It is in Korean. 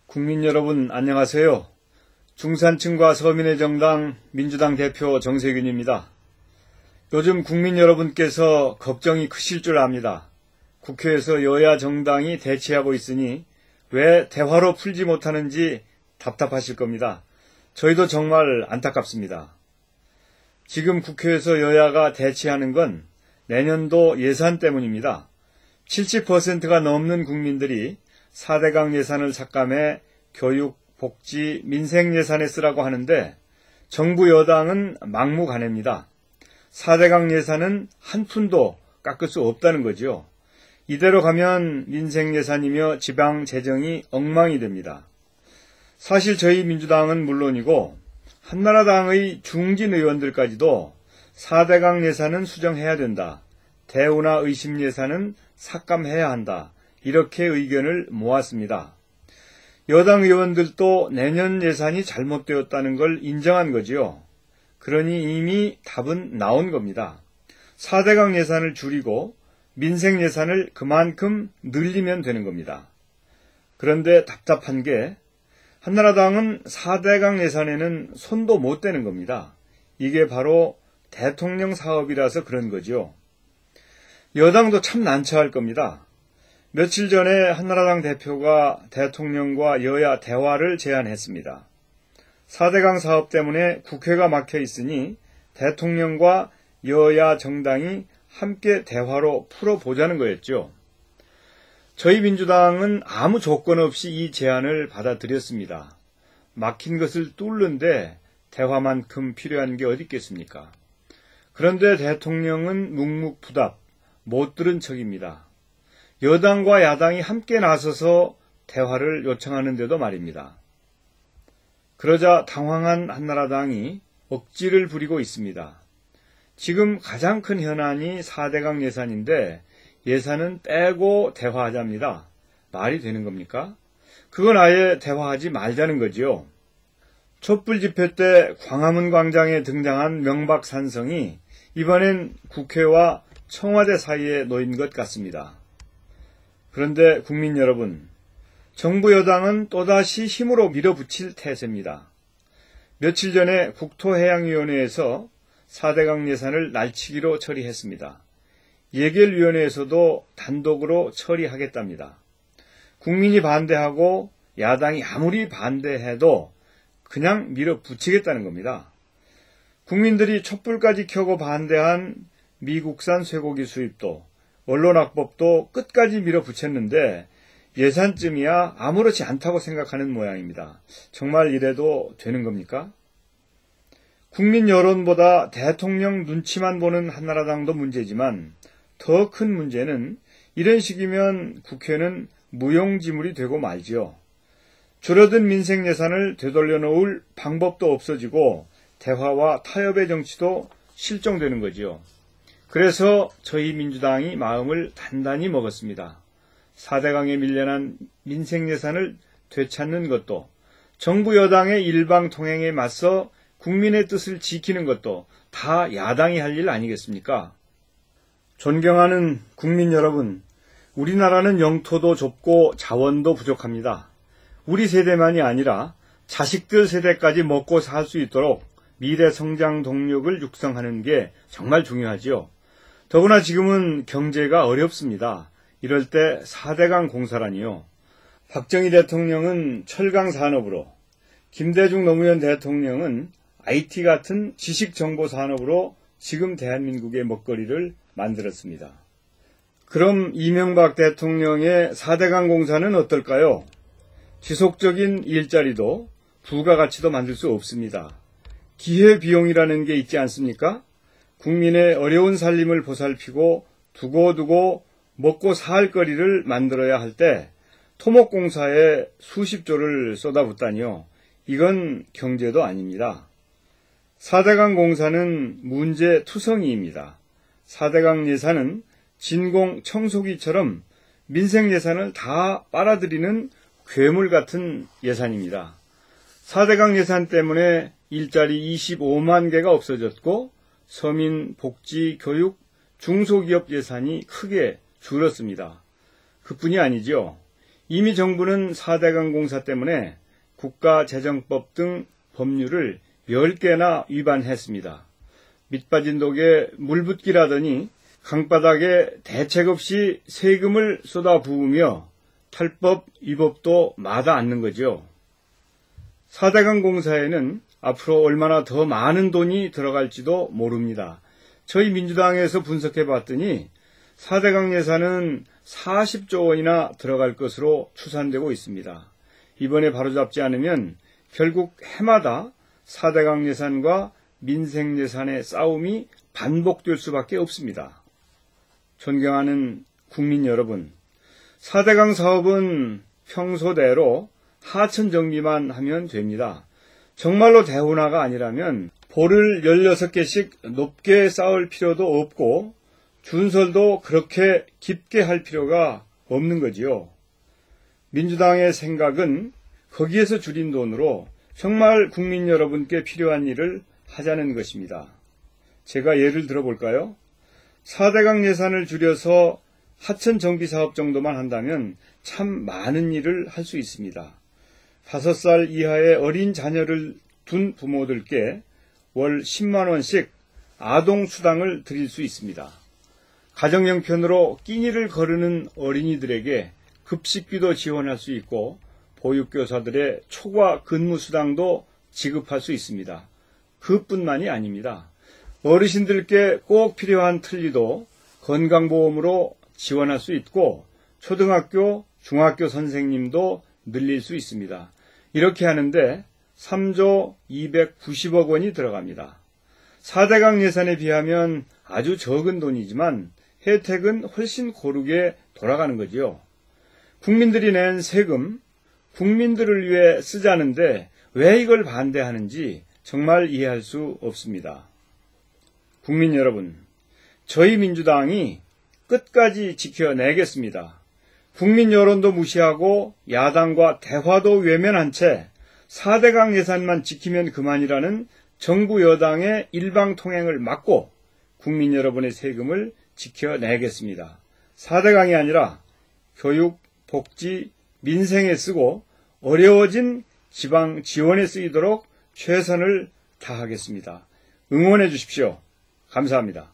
국민 여러분 안녕하세요. 중산층과 서민의 정당 민주당 대표 정세균입니다. 요즘 국민 여러분께서 걱정이 크실 줄 압니다. 국회에서 여야 정당이 대치하고 있으니 왜 대화로 풀지 못하는지 답답하실 겁니다. 저희도 정말 안타깝습니다. 지금 국회에서 여야가 대치하는 건 내년도 예산 때문입니다. 70%가 넘는 국민들이 4대강 예산을 삭감해 교육, 복지, 민생 예산에 쓰라고 하는데 정부 여당은 막무가내입니다. 4대강 예산은 한 푼도 깎을 수 없다는 거죠. 이대로 가면 민생 예산이며 지방 재정이 엉망이 됩니다. 사실 저희 민주당은 물론이고 한나라당의 중진 의원들까지도 4대강 예산은 수정해야 된다. 대우나 의심 예산은 삭감해야 한다. 이렇게 의견을 모았습니다. 여당 의원들도 내년 예산이 잘못되었다는 걸 인정한 거지요. 그러니 이미 답은 나온 겁니다. 4대강 예산을 줄이고 민생 예산을 그만큼 늘리면 되는 겁니다. 그런데 답답한 게 한나라당은 4대강 예산에는 손도 못 대는 겁니다. 이게 바로 대통령 사업이라서 그런 거죠. 여당도 참 난처할 겁니다. 며칠 전에 한나라당 대표가 대통령과 여야 대화를 제안했습니다. 4대강 사업 때문에 국회가 막혀 있으니 대통령과 여야 정당이 함께 대화로 풀어보자는 거였죠. 저희 민주당은 아무 조건 없이 이 제안을 받아들였습니다. 막힌 것을 뚫는데 대화만큼 필요한 게 어디 있겠습니까? 그런데 대통령은 묵묵부답, 못 들은 척입니다. 여당과 야당이 함께 나서서 대화를 요청하는데도 말입니다. 그러자 당황한 한나라당이 억지를 부리고 있습니다. 지금 가장 큰 현안이 4대강 예산인데 예산은 빼고 대화하자입니다. 말이 되는 겁니까? 그건 아예 대화하지 말자는 거지요. 촛불 집회 때 광화문 광장에 등장한 명박산성이 이번엔 국회와 청와대 사이에 놓인 것 같습니다. 그런데 국민 여러분, 정부 여당은 또다시 힘으로 밀어붙일 태세입니다. 며칠 전에 국토해양위원회에서 4대강 예산을 날치기로 처리했습니다. 예결위원회에서도 단독으로 처리하겠답니다. 국민이 반대하고 야당이 아무리 반대해도 그냥 밀어붙이겠다는 겁니다. 국민들이 촛불까지 켜고 반대한 미국산 쇠고기 수입도 언론학법도 끝까지 밀어붙였는데 예산쯤이야 아무렇지 않다고 생각하는 모양입니다. 정말 이래도 되는 겁니까? 국민 여론보다 대통령 눈치만 보는 한나라당도 문제지만 더 큰 문제는 이런 식이면 국회는 무용지물이 되고 말지요. 줄어든 민생 예산을 되돌려 놓을 방법도 없어지고 대화와 타협의 정치도 실종되는 거지요. 그래서 저희 민주당이 마음을 단단히 먹었습니다. 4대강에 밀려난 민생 예산을 되찾는 것도 정부 여당의 일방통행에 맞서 국민의 뜻을 지키는 것도 다 야당이 할 일 아니겠습니까? 존경하는 국민 여러분, 우리나라는 영토도 좁고 자원도 부족합니다. 우리 세대만이 아니라 자식들 세대까지 먹고 살 수 있도록 미래 성장 동력을 육성하는 게 정말 중요하지요. 더구나 지금은 경제가 어렵습니다. 이럴 때 4대강 공사라니요. 박정희 대통령은 철강 산업으로, 김대중 노무현 대통령은 IT 같은 지식정보 산업으로 지금 대한민국의 먹거리를 만들었습니다. 그럼 이명박 대통령의 4대강 공사는 어떨까요? 지속적인 일자리도 부가가치도 만들 수 없습니다. 기회비용이라는 게 있지 않습니까? 국민의 어려운 살림을 보살피고 두고두고 먹고 살 거리를 만들어야 할 때 토목공사에 수십조를 쏟아붓다니요. 이건 경제도 아닙니다. 4대강 공사는 문제투성이입니다. 4대강 예산은 진공 청소기처럼 민생 예산을 다 빨아들이는 괴물 같은 예산입니다. 4대강 예산 때문에 일자리 25만 개가 없어졌고 서민, 복지, 교육, 중소기업 예산이 크게 줄었습니다. 그뿐이 아니죠. 이미 정부는 4대강 공사 때문에 국가재정법 등 법률을 10개나 위반했습니다. 밑빠진 독에 물 붓기라더니 강바닥에 대책 없이 세금을 쏟아부으며 탈법, 위법도 마다 않는 거죠. 4대강 공사에는 앞으로 얼마나 더 많은 돈이 들어갈지도 모릅니다. 저희 민주당에서 분석해 봤더니 4대강 예산은 40조 원이나 들어갈 것으로 추산되고 있습니다. 이번에 바로잡지 않으면 결국 해마다 4대강 예산과 민생 예산의 싸움이 반복될 수밖에 없습니다. 존경하는 국민 여러분, 4대강 사업은 평소대로 하천 정비만 하면 됩니다. 정말로 대운하가 아니라면 볼을 16개씩 높게 쌓을 필요도 없고 준설도 그렇게 깊게 할 필요가 없는 거지요. 민주당의 생각은 거기에서 줄인 돈으로 정말 국민 여러분께 필요한 일을 하자는 것입니다. 제가 예를 들어볼까요? 4대강 예산을 줄여서 하천 정비 사업 정도만 한다면 참 많은 일을 할 수 있습니다. 5살 이하의 어린 자녀를 둔 부모들께 월 10만 원씩 아동수당을 드릴 수 있습니다. 가정형편으로 끼니를 거르는 어린이들에게 급식비도 지원할 수 있고 보육교사들의 초과 근무수당도 지급할 수 있습니다. 그뿐만이 아닙니다. 어르신들께 꼭 필요한 틀니도 건강보험으로 지원할 수 있고 초등학교, 중학교 선생님도 늘릴 수 있습니다. 이렇게 하는데 3조 290억 원이 들어갑니다. 4대강 예산에 비하면 아주 적은 돈이지만 혜택은 훨씬 고르게 돌아가는 거지요. 국민들이 낸 세금, 국민들을 위해 쓰자는데 왜 이걸 반대하는지 정말 이해할 수 없습니다. 국민 여러분, 저희 민주당이 끝까지 지켜내겠습니다. 국민 여론도 무시하고 야당과 대화도 외면한 채 4대강 예산만 지키면 그만이라는 정부 여당의 일방통행을 막고 국민 여러분의 세금을 지켜내겠습니다. 4대강이 아니라 교육, 복지, 민생에 쓰고 어려워진 지방 지원에 쓰이도록 최선을 다하겠습니다. 응원해 주십시오. 감사합니다.